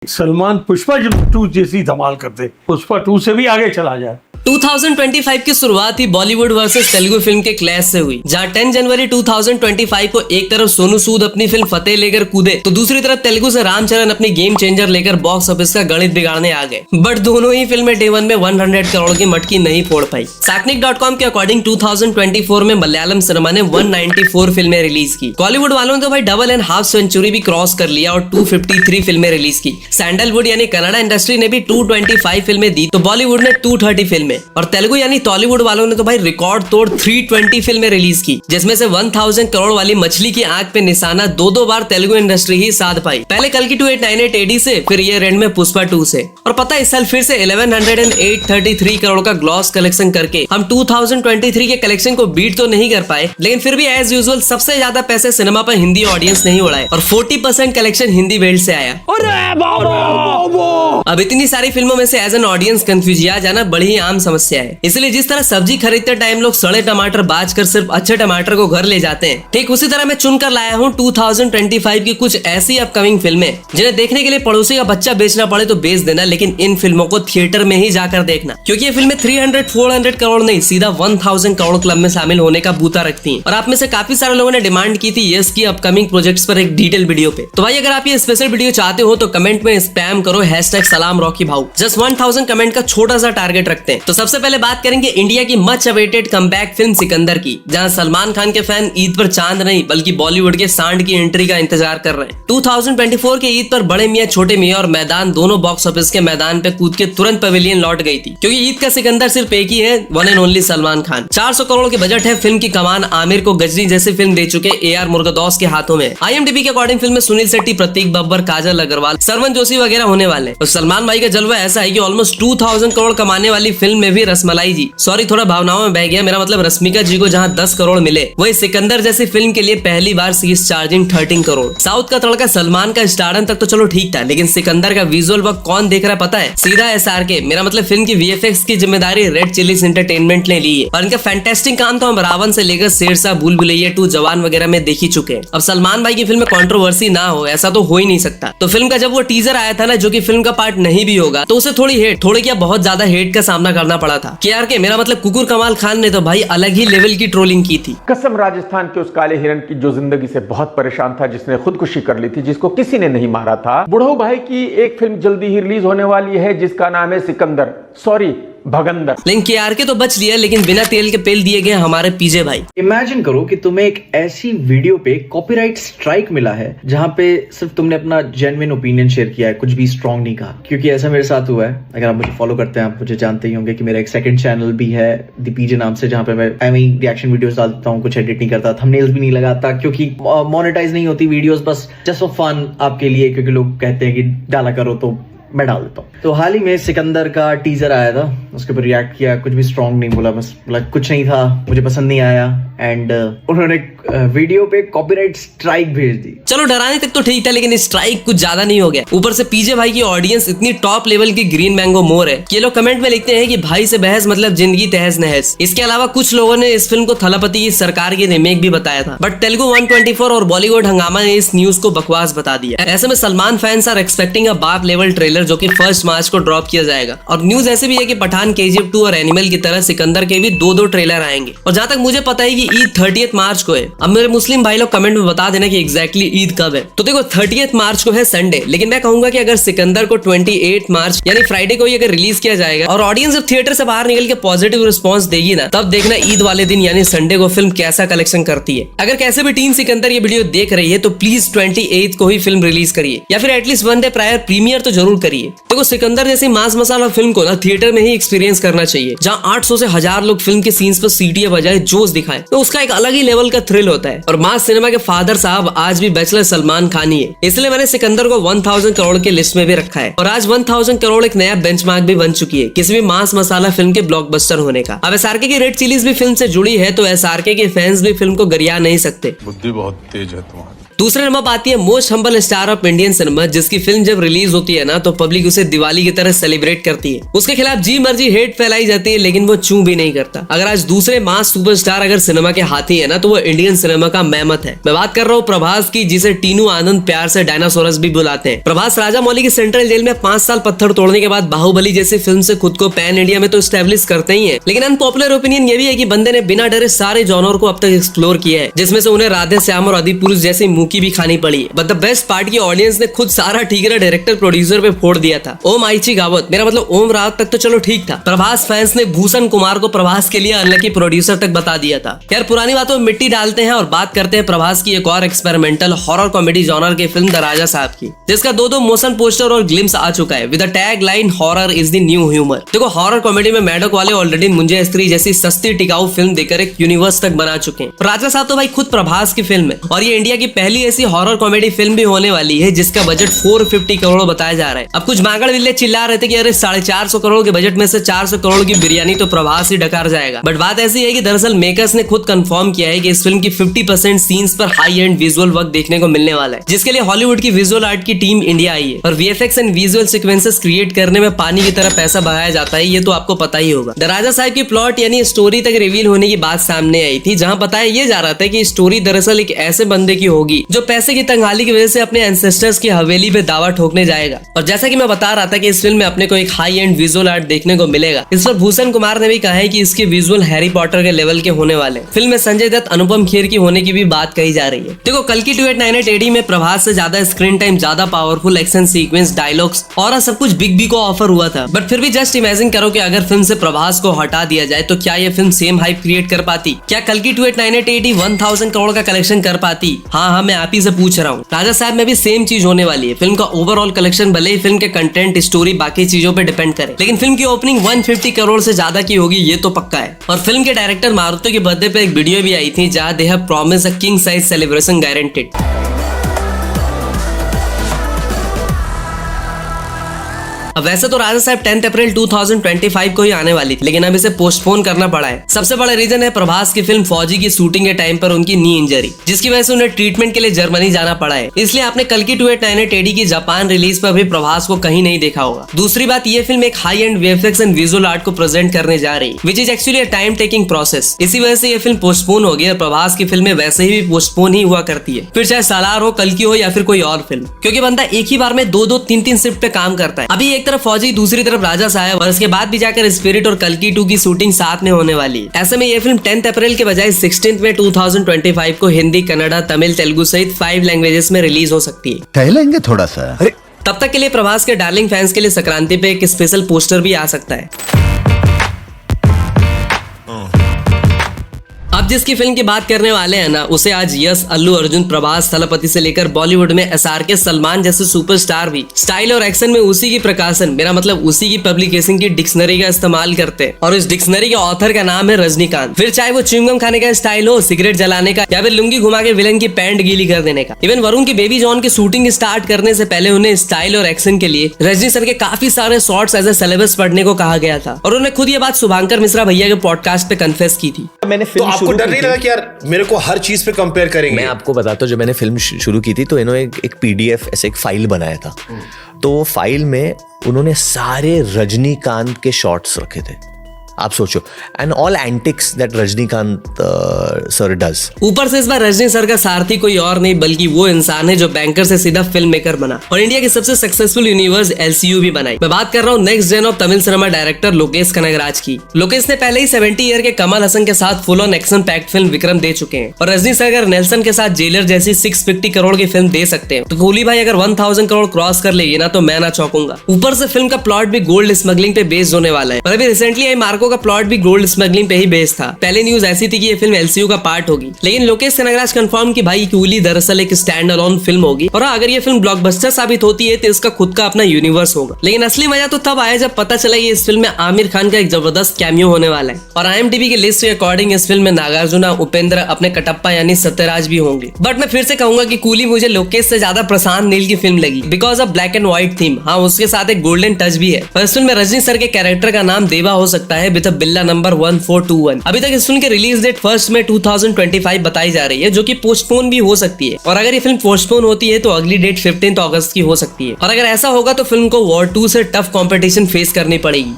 सलमान पुष्पा 2 जैसी धमाल करते, पुष्पा 2 से भी आगे चला जाए। 2025 की शुरुआत ही बॉलीवुड वर्सेस तेलुगु फिल्म के क्लैश से हुई, जहां 10 जनवरी 2025 को एक तरफ सोनू सूद अपनी फिल्म फतेह लेकर कूदे तो दूसरी तरफ तेलुगु से रामचरण अपनी गेम चेंजर लेकर बॉक्स ऑफिस का गणित बिगाड़ने आ गए। बट दोनों ही फिल्में डे वन में 100 करोड़ की मटकी नहीं फोड़ पाई। साकनिक.com के अकॉर्डिंग 2024 में मलयालम सिनेमा ने 194 फिल्में रिलीज की। बॉलीवुड वालों ने तो भाई डबल एंड हाफ सेंचुरी भी क्रॉस कर लिया और 253 फिल्में रिलीज की। सैंडलवुड यानी कन्नड़ा इंडस्ट्री ने भी 225 फिल्में दी तो बॉलीवुड ने 230 फिल्में और तेलुगु यानी टॉलीवुड वालों ने तो भाई रिकॉर्ड तोड़ 320 फिल्में रिलीज की, जिसमें से 1000 करोड़ वाली मछली की आंख पे निशाना दो बार तेलुगु इंडस्ट्री ही साध पाई। पहले कल की 2898 एडी से, फिर ईयर एंड में पुष्पा 2 से। और पता है इस साल फिर से 1133 करोड़ का ग्लॉस कलेक्शन करके हम 2023 के कलेक्शन को बीट तो नहीं कर पाए, लेकिन फिर भी एज यूजुअल सबसे ज्यादा पैसे सिनेमा पर हिंदी ऑडियंस नहीं उड़ाए और 40% कलेक्शन हिंदी बेल्ट से आया। अब इतनी सारी फिल्मों में से एज एन ऑडियंस कंफ्यूजिया जाना बड़ी ही आम समस्या है। इसलिए जिस तरह सब्जी खरीदते टाइम लोग सड़े टमाटर बाज कर सिर्फ अच्छे टमाटर को घर ले जाते हैं, ठीक उसी तरह मैं चुनकर लाया हूँ 2025 की कुछ ऐसी अपकमिंग फिल्में जिन्हें देखने के लिए पड़ोसी का बच्चा बेचना पड़े तो बेच देना, लेकिन इन फिल्मों को थिएटर में ही जाकर देखना, क्योंकि ये फिल्में 300-400 करोड़ नहीं सीधा 1000 करोड़ क्लब में शामिल होने का बूता रखती हैं। और आप में से काफी सारे लोगों ने डिमांड की थी यस की अपकमिंग प्रोजेक्ट्स पर एक डिटेल वीडियो पे। तो भाई अगर आप ये स्पेशल वीडियो चाहते हो तो कमेंट में स्पैम करो #सलाम रॉकी भाऊ। जस्ट 1000 कमेंट का छोटा सा टारगेट रखते हैं। तो सबसे पहले बात करेंगे इंडिया की much awaited comeback film Sikandar की, जहां सलमान खान के फैन ईद पर चांद नहीं बल्कि बॉलीवुड के सांड की एंट्री का इंतजार कर रहे हैं। 2024 के ईद पर बड़े मियां छोटे मियां और मैदान दोनों बॉक्स ऑफिस के मैदान पे कूद के तुरंत पवेलियन लौट गई थी, क्योंकि ईद का सिकंदर सिर्फ एक ही है, one and only Salman Khan. 400 crore के बजट है। फिल्म की कमान आमिर को गजनी जैसी फिल्म दे चुके AR मुर्गदौस के हाथों में। IMDb के अकॉर्डिंग फिल्म में सुनील शेट्टी, प्रतीक बब्बर, काजल अग्रवाल, सरवन जोशी वगैरह होने वाले। और सलमान भाई का जलवा ऐसा है कि ऑलमोस्ट 2000 करोड़ कमाने वाली फिल्म में भी रसमलाई जी, सॉरी थोड़ा भावनाओं में बह गया, मेरा मतलब रश्मिका जी को जहां 10 करोड़ मिले, वही सिकंदर जैसी फिल्म के लिए पहली बार सी इज चार्जिंग 13 करोड़। साउथ का तड़का सलमान का स्टारडम तक तो चलो ठीक था, लेकिन सिकंदर का विजुअल वर्क कौन देख रहा है पता है? सीधा SRK, मेरा मतलब फिल्म की VFX की जिम्मेदारी रेड चिलीज एंटरटेनमेंट ने ली है। और इनका फैंटास्टिक काम तो हम रावण से लेकर शेरशाह, भूल भुलैया 2, जवान वगैरह में देख ही चुके हैं। अब सलमान भाई की फिल्म में कंट्रोवर्सी ना हो ऐसा तो हो ही नहीं सकता। तो फिल्म का जब वो टीजर आया था ना, जो कि फिल्म का पार्ट नहीं भी होगा, तो उसे थोड़ी क्या बहुत ज्यादा हेट का सामना करना पड़ा था। KRK, मेरा मतलब कुकुर कमाल खान ने तो भाई अलग ही लेवल की ट्रोलिंग की थी। कसम राजस्थान के उस काले हिरन की जो जिंदगी से बहुत परेशान था, जिसने खुदकुशी कर ली थी, जिसको किसी ने नहीं मारा था। बुढ़ऊ भाई की एक फिल्म जल्दी ही रिलीज होने वाली है जिसका नाम है सिकंदर, सॉरी भगंदर। लेकिन KRK तो बच लिया, लेकिन बिना तेल के पेल दिए गए हमारे PJ भाई। इमेजिन करो कि तुम्हें एक ऐसी वीडियो पे कॉपीराइट स्ट्राइक मिला है जहां पे सिर्फ तुमने अपना जेन्युइन ओपिनियन शेयर किया है, कुछ भी स्ट्रॉन्ग नहीं कहा। क्योंकि ऐसा मेरे साथ हुआ है। अगर आप मुझे फॉलो करते हैं आप मुझे जानते ही होंगे कि मेरा एक सेकंड चैनल भी है द PJ नाम से, जहां पे मैं रिएक्शन वीडियोस डालता हूँ, कुछ एडिट नहीं करता, थंबनेल्स भी नहीं लगाता, क्योंकि मोनेटाइज नहीं होती वीडियोस, बस जस्ट फॉर फन आपके लिए, क्योंकि लोग कहते हैं कि डाला करो तो मैं डाल देता हूँ। तो हाल ही में सिकंदर का टीजर आया था, उसके ऊपर रिएक्ट किया, कुछ भी स्ट्रॉन्ग नहीं बोला, बस बोला कुछ नहीं था, मुझे पसंद नहीं आया। एंड उन्होंने वीडियो पे कॉपीराइट स्ट्राइक भेज दी। चलो डराने तक तो ठीक था, लेकिन स्ट्राइक कुछ ज्यादा नहीं हो गया। ऊपर से PJ भाई की ऑडियंस इतनी टॉप लेवल की ग्रीन मैंगो मोर है कि ये लोग कमेंट में लिखते हैं कि भाई से बहस मतलब जिंदगी तहस नहस। इसके अलावा कुछ लोगों ने इस फिल्म को थलापति की सरकार की रीमेक भी बताया था, बट तेलुगु 124 और बॉलीवुड हंगामा ने इस न्यूज को बकवास बता दिया। ऐसे में Salman fans are expecting a बाप लेवल ट्रेलर, जो कि 1 मार्च को ड्रॉप किया जाएगा। और न्यूज ऐसे भी है कि पठान, KGF 2 और एनिमल की तरह सिकंदर के भी 2 ट्रेलर आएंगे। और जहां तक मुझे पता है कि ईद 30 मार्च को है। अब मेरे मुस्लिम भाई लोग कमेंट में बता देना कि एग्जैक्टली ईद कब है। तो देखो 30 मार्च को है संडे, लेकिन मैं कहूंगा कि अगर सिकंदर को 28 मार्च यानी फ्राइडे को ही अगर रिलीज किया जाएगा और ऑडियंस जब थिएटर से बाहर निकल के पॉजिटिव रिस्पॉन्स देगी ना, तब देखना ईद वाले दिन यानी संडे को फिल्म कैसा कलेक्शन करती है। अगर कैसे भी टीम सिकंदर ये वीडियो देख रही है तो प्लीज 28 को ही फिल्म रिलीज करिए, या फिर एटलीस्ट 1 डे प्रायर प्रीमियर तो जरूर करिए। देखो सिकंदर जैसी मास मसाला फिल्म को ना थिएटर में ही एक्सपीरियंस करना चाहिए, जहां 800 से 1000 लोग फिल्म के सीन्स पर सीटियां बजाए जोश दिखाएं, तो उसका एक अलग ही लेवल का थ्रिल होता है। और मास सिनेमा के फादर साहब आज भी बैचलर सलमान खान ही है, इसलिए मैंने सिकंदर को 1000 करोड़ के लिस्ट में भी रखा है। और आज 1000 करोड़ एक नया बेंचमार्क भी बन चुकी है किसी भी मास मसाला फिल्म के ब्लॉकबस्टर होने का। अब SRK की रेड चिलीज भी फिल्म से जुड़ी है, तो SRK के फैंस भी फिल्म को गरिया नहीं सकते। बुद्धि बहुत तेज है तुम्हारी। दूसरे नंबर पर आती है most humble star of Indian cinema, जिसकी फिल्म जब रिलीज होती है ना तो पब्लिक उसे दिवाली की तरह सेलिब्रेट करती है। उसके खिलाफ जी मर्जी हेट फैलाई जाती है, लेकिन वो चूं भी नहीं करता। अगर आज दूसरे मास सुपरस्टार अगर सिनेमा के हाथी है ना तो वो इंडियन सिनेमा का मेहमत है। मैं बात कर रहा हूँ प्रभास की, जिसे टीनू आनंद प्यार से डायनासोरस भी बुलाते हैं। प्रभास राजामौली की सेंट्रल जेल में 5 साल पत्थर तोड़ने के बाद बाहुबली जैसी फिल्म से खुद को पैन इंडिया में तो स्टैब्लिश करते ही है, लेकिन अनपॉपुलर ओपिनियन ये भी है कि बंदे ने बिना डरे सारे जॉनर को अब तक एक्सप्लोर किया है, जिसमें से उन्हें राधे श्याम और आदि पुरुष जैसी मुकी भी खानी पड़ी है। बट द बेस्ट पार्ट की ऑडियंस ने खुद सारा ठीकरा डायरेक्टर प्रोड्यूसर पे फोड़ दिया था। ओम आईची गावत, मेरा मतलब ओम रावत तक तो चलो ठीक था, प्रभास फैंस ने भूषण कुमार को प्रभास के लिए अनलकी प्रोड्यूसर तक बता दिया था। यार पुरानी बातों में मिट्टी डालते हैं और बात करते हैं प्रभास की एक और एक्सपेरिमेंटल हॉरर कॉमेडी जॉनर की फिल्म द राजा साहब की, जिसका दो मोशन पोस्टर और ग्लिम्स आ चुका है with the tag line horror is the new humour. देखो हॉरर कॉमेडी में मैडोक वाले ऑलरेडी मुंजे स्त्री जैसी सस्ती टिकाऊ फिल्म देकर एक यूनिवर्स तक बना चुके हैं। राजा साहब तो भाई खुद प्रभास की फिल्म है और ये इंडिया की पहली ऐसी हॉरर कॉमेडी फिल्म भी होने वाली है जिसका बजट 450 करोड़ बताया जा रहा है। अब कुछ मांगड़ विल्ले चिल्ला रहे थे कि अरे 450 करोड़ के बजट में से 400 करोड़ की बिरयानी तो प्रभास ही डकार जाएगा, बट बात ऐसी है कि दरअसल मेकर्स ने खुद कंफर्म किया है कि इस फिल्म की 50% सीन्स पर हाई एंड विजुअल वर्क देखने को मिलने वाला है, जिसके लिए हॉलीवुड की विजुअल आर्ट की टीम इंडिया आई है और VFX and visual sequences create करने में पानी की तरह पैसा बहाया जाता है, ये तो आपको पता ही होगा। द राजा साहब की प्लॉट यानी स्टोरी तक रिवील होने की बात सामने आई थी, जहां बताया ये जा रहा था कि स्टोरी दरअसल एक ऐसे बंदे की होगी जो पैसे की तंगहाली की वजह से अपने एंसेस्टर्स की हवेली पे दावा ठोकने जाएगा। और जैसा कि मैं बता रहा था कि इस फिल्म में अपने को एक हाई एंड विजुअल आर्ट देखने को मिलेगा। इस पर भूषण कुमार ने भी कहा है कि इसके विजुअल हैरी पॉटर के लेवल के होने वाले। फिल्म में संजय दत्त, अनुपम खेर की होने की भी बात कही जा रही है। देखो कल की 2898 AD में प्रभास से ज्यादा स्क्रीन टाइम, ज्यादा पावरफुल एक्शन सीक्वेंस, डायलॉग्स और सब कुछ बिग बी को ऑफर हुआ था, बट फिर भी जस्ट इमेजिन करो कि अगर फिल्म से प्रभास को हटा दिया जाए तो क्या ये फिल्म सेम हाइप क्रिएट कर पाती? क्या कल की 2898 AD 1000 करोड़ का कलेक्शन कर पाती? हाँ मैं आप ही से पूछ रहा हूँ। राजा साहब में भी सेम चीज होने वाली है। फिल्म का ओवरऑल कलेक्शन भले ही फिल्म के कंटेंट, स्टोरी, बाकी चीजों पे डिपेंड करे, लेकिन फिल्म की ओपनिंग 150 करोड़ से ज्यादा की होगी, ये तो पक्का है। और फिल्म के डायरेक्टर मारुति के बर्थडे पे एक वीडियो भी आई थी जहां they have promised a king size celebration guaranteed. अब वैसे तो राजा साहब 10 अप्रैल 2025 को ही आने वाली थी, लेकिन अब इसे पोस्टपोन करना पड़ा है। सबसे बड़ा रीजन है प्रभास की फिल्म फौजी की शूटिंग के टाइम पर उनकी नी इंजरी, जिसकी वजह से उन्हें ट्रीटमेंट के लिए जर्मनी जाना पड़ा है। इसलिए आपने कल की 2898 AD की जापान रिलीज पर भी प्रभास को कहीं नहीं देखा होगा। दूसरी बात, ये फिल्म एक high and VFX and visual art को प्रेजेंट करने जा रही है, which is actually a time taking process. इसी वजह से ये फिल्म पोस्टपोन हो गई और प्रभास की फिल्में वैसे ही पोस्टपोन ही हुआ करती है, फिर चाहे सालार हो, कल की हो या फिर कोई और फिल्म, क्योंकि बंदा एक ही बार में 2-2, 3-3 शिफ्ट पे काम करता है। अभी एक तरफ फौजी, दूसरी तरफ राजा साहब और इसके बाद भी जाकर स्पिरिट और कल्कि 2 की शूटिंग साथ में होने वाली है। ऐसे में ये फिल्म 10 अप्रैल के बजाय 16 में 2025 को हिंदी, कन्नड़ा, तमिल, तेलुगु सहित 5 लैंग्वेजेस में रिलीज हो सकती है। टहलेंगे थोड़ा सा। तब तक के लिए प्रभास के डार्लिंग फैंस के लिए संक्रांति पे एक स्पेशल पोस्टर भी आ सकता है। अब जिसकी फिल्म की बात करने वाले हैं ना, उसे आज यश, अल्लू अर्जुन, प्रभास, थलपति से लेकर बॉलीवुड में SRK, सलमान जैसे सुपरस्टार भी स्टाइल और एक्शन में उसी की प्रकाशन, मेरा मतलब उसी की पब्लिकेशन की डिक्शनरी का इस्तेमाल करते हैं और इस डिक्शनरी के ऑथर का नाम है रजनीकांत। फिर चाहे वो च्युइंगम खाने का स्टाइल हो, सिगरेट जलाने का, या फिर लुंगी घुमा के विलन की पैंट गीली कर देने का। इवन वरुण की बेबी जॉन की शूटिंग स्टार्ट करने से पहले उन्हें स्टाइल और एक्शन के लिए रजनी सर के काफी सारे शॉर्ट्स एज ए सिलेबस पढ़ने को कहा गया था और उन्होंने खुद ये बात शुभांकर मिश्रा भैया के पॉडकास्ट पे कन्फेस की थी। मैंने फिल्म तो आपको डर नहीं लगा कि यार मेरे को हर चीज पे कंपेयर करेंगे? मैं आपको बताता हूँ, जब मैंने फिल्म शुरू की थी तो इन्होंने एक PDF ऐसे एक फाइल बनाया था, तो वो फाइल में उन्होंने सारे रजनीकांत के शॉट्स रखे थे। आप सोचो, and all antics that Rajinikanth sir does. ऊपर से इस बार रजनी सर का सारथी कोई और नहीं बल्कि वो इंसान है जो बैंकर से सीधा फिल्म मेकर बना और इंडिया की सबसे सक्सेसफुल यूनिवर्स LCU भी बनाई। मैं बात कर रहा हूँ next gen of Tamil cinema director Lokesh Kanagaraj की। लोकेश ने पहले ही 70 ईयर के कमल हसन के साथ full on action packed film Vikram दे चुके हैं और रजनी सर अगर नेल्सन के साथ जेलर जैसी 650 करोड़ की फिल्म दे सकते हैं तो कूली भाई अगर 1000 करोड़ क्रॉस कर लेगी ना तो मैं ना चौंकूंगा। ऊपर से फिल्म का प्लॉट भी गोल्ड स्मगलिंग पे बेस्ड होने वाला है और अभी रिसेंटली आई मार्को का प्लॉट भी गोल्ड स्मगलिंग पे ही बेस्ड था। पहले न्यूज ऐसी थी कि ये फिल्म LCU का पार्ट होगी, लेकिन लोकेश कनगराज कंफर्म कि भाई कूली दरअसल एक स्टैंड अलोन फिल्म होगी और अगर ये फिल्म ब्लॉकबस्टर साबित होती है तो इसका खुद का अपना यूनिवर्स होगा। लेकिन असली मजा तो तब आया जब पता चला कि इस फिल्म में आमिर खान का एक जबरदस्त कैमियो होने वाला है और IMDb की लिस्ट के अकॉर्डिंग इस फिल्म में नागार्जुना, उपेंद्र, अपने कटप्पा यानी सत्यराज भी होंगे। बट मैं फिर से कहूंगा कि कूली मुझे लोकेश से ज्यादा प्रशांत नील की फिल्म लगी because of black and white theme. हाँ, उसके साथ एक गोल्डन टच भी है। पर इस फिल्म में रजनी सर के कैरेक्टर का नाम देवा हो सकता है विद बिल्ला नंबर 1421। अभी तक इस फिल्म की रिलीज डेट 1 मई 2025 बताई जा रही है, जो कि पोस्टपोन भी हो सकती है। और अगर ये फिल्म पोस्टपोन होती है तो अगली डेट 15 अगस्त की हो सकती है। और अगर ऐसा होगा तो फिल्म को वॉर 2 से टफ कंपटीशन फेस करनी पड़ेगी।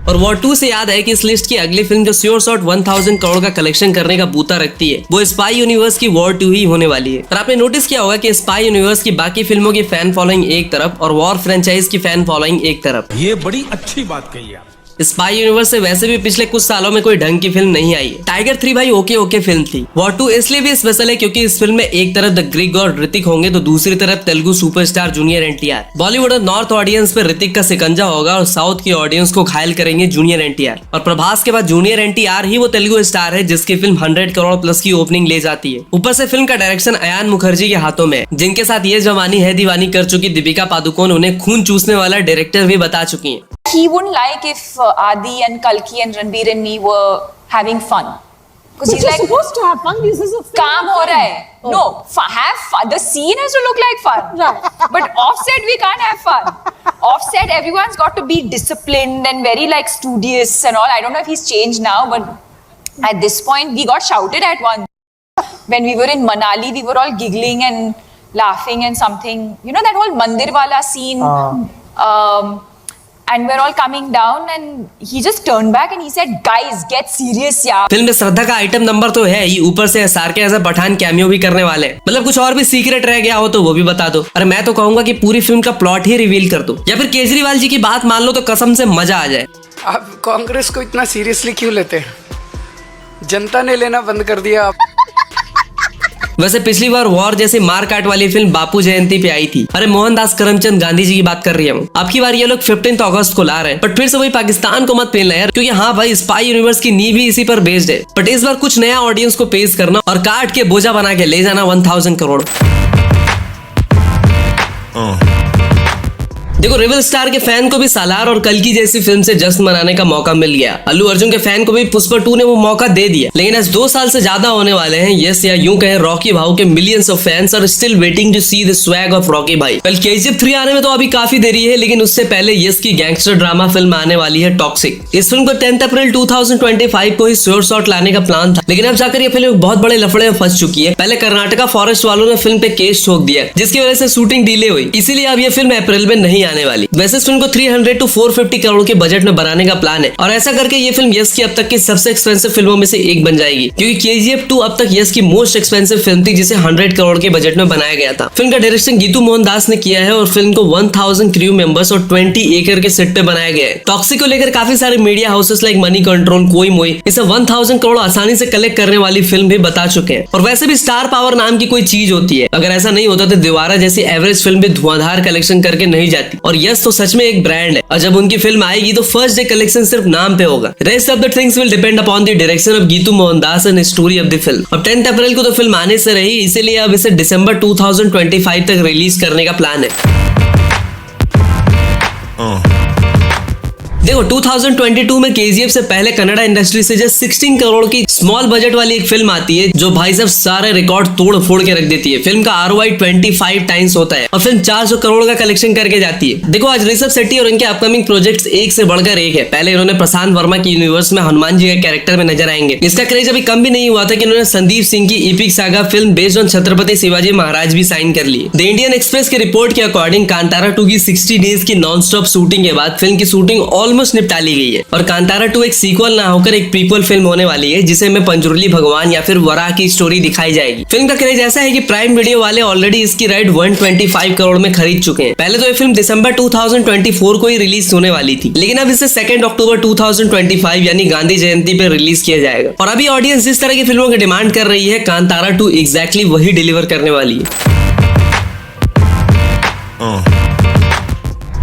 और वॉर 2 से याद है कि इस लिस्ट की अगली फिल्म जो श्योर शॉट 1000 करोड़ का कलेक्शन करने का बूता रखती है, वो स्पाई यूनिवर्स की वॉर 2 ही होने वाली है। और आपने नोटिस किया होगा कि स्पाई यूनिवर्स की बाकी फिल्मों की फैन फॉलोइंग एक तरफ और वॉर फ्रेंचाइज की फैन फॉलोइंग एक तरफ। ये बड़ी अच्छी बात कही आप। स्पाई यूनिवर्स से वैसे भी पिछले कुछ सालों में कोई ढंग की फिल्म नहीं आई है। टाइगर 3 भाई ओके फिल्म थी। वॉर 2 इसलिए भी स्पेशल है क्योंकि इस फिल्म में एक तरफ द ग्रीक गॉड ऋतिक होंगे तो दूसरी तरफ तेलुगु सुपरस्टार जूनियर एनटीआर। बॉलीवुड और नॉर्थ ऑडियंस पे ऋतिक का सिकंजा होगा और साउथ की ऑडियंस को घायल करेंगे जूनियर एनटीआर। और प्रभास के बाद जूनियर एनटीआर ही वो तेलुगु स्टार है जिसकी फिल्म 100 करोड़ प्लस की ओपनिंग ले जाती है। ऊपर से फिल्म का डायरेक्शन अयान मुखर्जी के हाथों में है, जिनके साथ ये जवानी है दीवानी कर चुकी दीपिका पादुकोण उन्हें खून चूसने वाला डायरेक्टर भी बता चुकी है। He wouldn't like if Adi and Kalki and Ranbir and me were having fun. Because he's like, supposed to have fun. This is a film. काम हो रहा है. No, have fun. The scene has to look like fun. Right. But offset, we can't have fun. Offset, everyone's got to be disciplined and very like studious and all. I don't know if he's changed now, but at this point, we got shouted at once. When we were in Manali, we were all giggling and laughing and something. You know that whole Mandir wala scene? And we're all coming down and he just turned back and he said, guys, get serious यार। Film में श्रद्धा का item number तो है ही, ऊपर से SRK as a Pathaan cameo भी करने वाले हैं। मतलब कुछ और भी सीक्रेट रह गया हो तो वो भी बता दो। अरे मैं तो कहूंगा कि पूरी फिल्म का प्लॉट ही रिवील कर दो, या फिर केजरीवाल जी की बात मान लो तो कसम से मजा आ जाए। आप कांग्रेस को इतना सीरियसली क्यों लेते हैं? जनता ने लेना बंद कर दिया आप। वैसे पिछली बार वॉर जैसी मार काट वाली फिल्म बापू जयंती पे आई थी। अरे मोहनदास करमचंद गांधी जी की बात कर रही हूँ। अब की बार ये लोग 15 अगस्त को ला रहे हैं, बट फिर से वही पाकिस्तान को मत पेलना यार, क्योंकि हाँ भाई स्पाई यूनिवर्स की नींव भी इसी पर बेस्ड है। बट इस बार कुछ नया ऑडियंस को पेश करना और काट के बोझा बना के ले जाना 1000 करोड़। देखो रेबल स्टार के फैन को भी सालार और कल्कि जैसी फिल्म से जश्न मनाने का मौका मिल गया। अल्लू अर्जुन के फैन को भी पुष्पा 2 ने वो मौका दे दिया, लेकिन आज 2 साल से ज्यादा होने वाले हैं यस या यूं कहें रॉकी भाई के millions of fans are still waiting to see the swag of Rocky Bhai. Well KGF 3 आने में तो अभी काफी देरी है, लेकिन उससे पहले यस की गैंगस्टर ड्रामा फिल्म आने वाली है टॉक्सिक। इस फिल्म को 10 अप्रैल 2025 को ही श्योर शॉट लाने का प्लान था, लेकिन अब जाकर ये फिल्म बहुत बड़े लफड़े में फंस चुकी है। पहले कर्नाटका फॉरेस्ट वालों ने फिल्म पे केस ठोक दिया, जिसकी वजह से शूटिंग डिले हुई, इसीलिए अब ये फिल्म अप्रैल में नहीं आने वाली। वैसे फिल्म को 300 to 450 करोड़ के बजट में बनाने का प्लान है, और ऐसा करके ये फिल्म यस की अब तक की सबसे एक्सपेंसिव फिल्मों में से एक बन जाएगी, क्योंकि केजीएफ 2 अब तक यस की मोस्ट एक्सपेंसिव फिल्म थी, जिसे 100 करोड़ के बजट में बनाया गया था। फिल्म का डायरेक्शन गीतू मोहनदास ने किया है और फिल्म को 1000 क्रू मेंबर्स और 20 एकड़ के सेट पे बनाया गया है। टॉक्सिक को लेकर काफी सारे media houses like money control, कोई मोई इसे 1000 करोड़ आसानी से कलेक्ट करने वाली फिल्म भी बता चुके हैं। और वैसे भी स्टार पावर नाम की कोई चीज होती है, अगर ऐसा नहीं होता तो दीवारा जैसी एवरेज फिल्म भी धुआंधार कलेक्शन करके नहीं जाती। और यस तो सच में एक ब्रांड है, और जब उनकी फिल्म आएगी तो फर्स्ट डे कलेक्शन सिर्फ नाम पे होगा। Rest of the things will depend upon the direction of Geetu Mohandas and story of the film. अब 10 अप्रैल को तो फिल्म आने से रही, इसीलिए अब इसे दिसंबर 2025 तक रिलीज करने का प्लान है। देखो 2022 में केजीएफ से पहले कन्नड़ा इंडस्ट्री से जस्ट 16 करोड़ की स्मॉल बजट वाली एक फिल्म आती है, जो भाई साहब सारे रिकॉर्ड तोड़ फोड़ के रख देती है। फिल्म का ROI 25 टाइम्स होता है और फिल्म 400 करोड़ का कलेक्शन करके जाती है। देखो आज ऋषभ शेट्टी और इनके अपकमिंग प्रोजेक्ट्स एक से बढ़कर एक है। पहले इन्होंने प्रशांत वर्मा की यूनिवर्स में हनुमान जी के कैरेक्टर में नजर आएंगे। इसका क्रेज अभी कम भी नहीं हुआ था कि इन्होंने संदीप सिंह की epic saga film based on Chhatrapati Shivaji Maharaj भी साइन कर ली। द इंडियन एक्सप्रेस की रिपोर्ट के अकॉर्डिंग कांतारा 2 की 60 डेज की नॉन स्टॉप शूटिंग के बाद फिल्म की शूटिंग ऑलमोस्ट निपटा ली गई है। और कांतारा 2 एक सीक्वल ना होकर एक प्रीक्वल फिल्म होने वाली है, जिसे में पंजुर्ली भगवान या फिर वराह की स्टोरी दिखाई जाएगी। फिल्म का क्रेज ऐसा है कि प्राइम वीडियो वाले ऑलरेडी इसकी राइट 125 करोड़ में खरीद चुके हैं। पहले तो ये फिल्म दिसंबर 2024 को ही रिलीज होने वाली थी, लेकिन अब इसे 2 अक्टूबर 2025 यानी गांधी जयंती पे रिलीज किया जाएगा। और अभी ऑडियंस जिस तरह की फिल्मों की डिमांड कर रही है, कांतारा 2 एग्जैक्टली वही डिलीवर करने वाली है।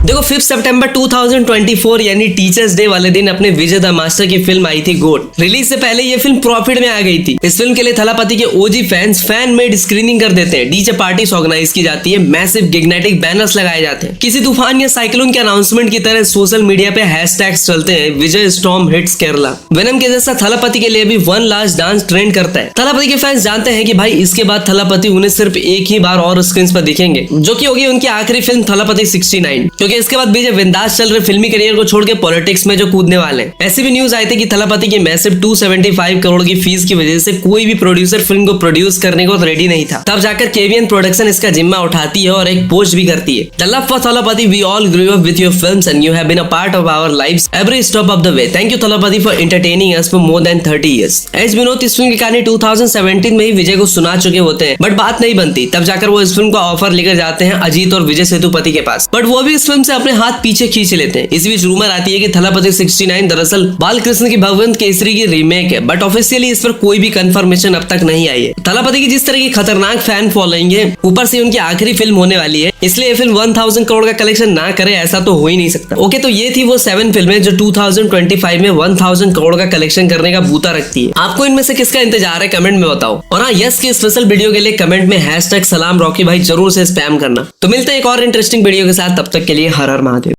देखो 5 सितंबर 2024 यानी टीचर्स डे वाले दिन अपने विजय द मास्टर की फिल्म आई थी गोट। रिलीज से पहले ये फिल्म प्रॉफिट में आ गई थी। इस फिल्म के लिए थलापति के ओजी फैंस फैन मेड स्क्रीनिंग कर देते हैं, डीजे पार्टीज ऑर्गेनाइज की जाती है, मैसिव गिग्नेटिक बैनर्स लगाए जाते हैं। किसी तूफान या साइक्लोन के अनाउंसमेंट की तरह सोशल मीडिया पे हैशटैग्स चलते हैं, विजय स्टॉर्म हिट्स केरला। वेनम के जैसा थलापति के लिए भी वन लास्ट डांस ट्रेंड करता है। थलापति के फैंस जानते हैं कि भाई इसके बाद थलापति उन्हें सिर्फ एक ही बार और स्क्रीन पर दिखेंगे, जो कि होगी उनकी आखिरी फिल्म थलापति 69, क्योंकि इसके बाद विजय बिंदास चल रहे फिल्मी करियर को छोड़ के पॉलिटिक्स में जो कूदने वाले हैं। ऐसी भी न्यूज आई थी कि थलापति की मैसिव 275 करोड़ की फीस की वजह से कोई भी प्रोड्यूसर फिल्म को प्रोड्यूस करने को रेडी नहीं था। तब जाकर केवीएन प्रोडक्शन इसका जिम्मा उठाती है और एक पोस्ट भी करती है। The love for Thalapathy, we all grew up with your films and you have been a part of our lives every stop of the way. Thank you Thalapathy for entertaining us for more than 30 years. As we know, इस film की कहानी 2017 में ही विजय को सुना चुके होते हैं, but बात नहीं बनती। तब जाकर वो इस फिल्म का ऑफर लेकर जाते हैं अजीत और विजय सेतुपति के पास, बट वो भी इस फिल्म से अपने हाथ पीछे खींच लेते हैं। इस बीच रूमर आती है कि थलापति 69 दरअसल बालकृष्ण की भगवंत केसरी की रीमेक है, बट ऑफिशियली इस पर कोई भी कंफर्मेशन अब तक नहीं आई है। थलापति की जिस तरह की खतरनाक फैन फॉलोइंग है, ऊपर से उनकी आखिरी फिल्म होने वाली है, इसलिए ये फिल्म 1000 करोड़ का कलेक्शन ना करे ऐसा तो हो ही नहीं सकता। ओके, तो ये थी वो 7 फिल्में जो 2025 में 1000 करोड़ का कलेक्शन करने का बूता रखती है। आपको इनमें से किसका इंतजार है कमेंट में बताओ, और हाँ, यस की स्पेशल वीडियो के लिए कमेंट में #सलाम रॉकी भाई जरूर से स्पैम करना। तो मिलते हैं एक और इंटरेस्टिंग वीडियो के साथ, तब तक के लिए हर हर महादेव।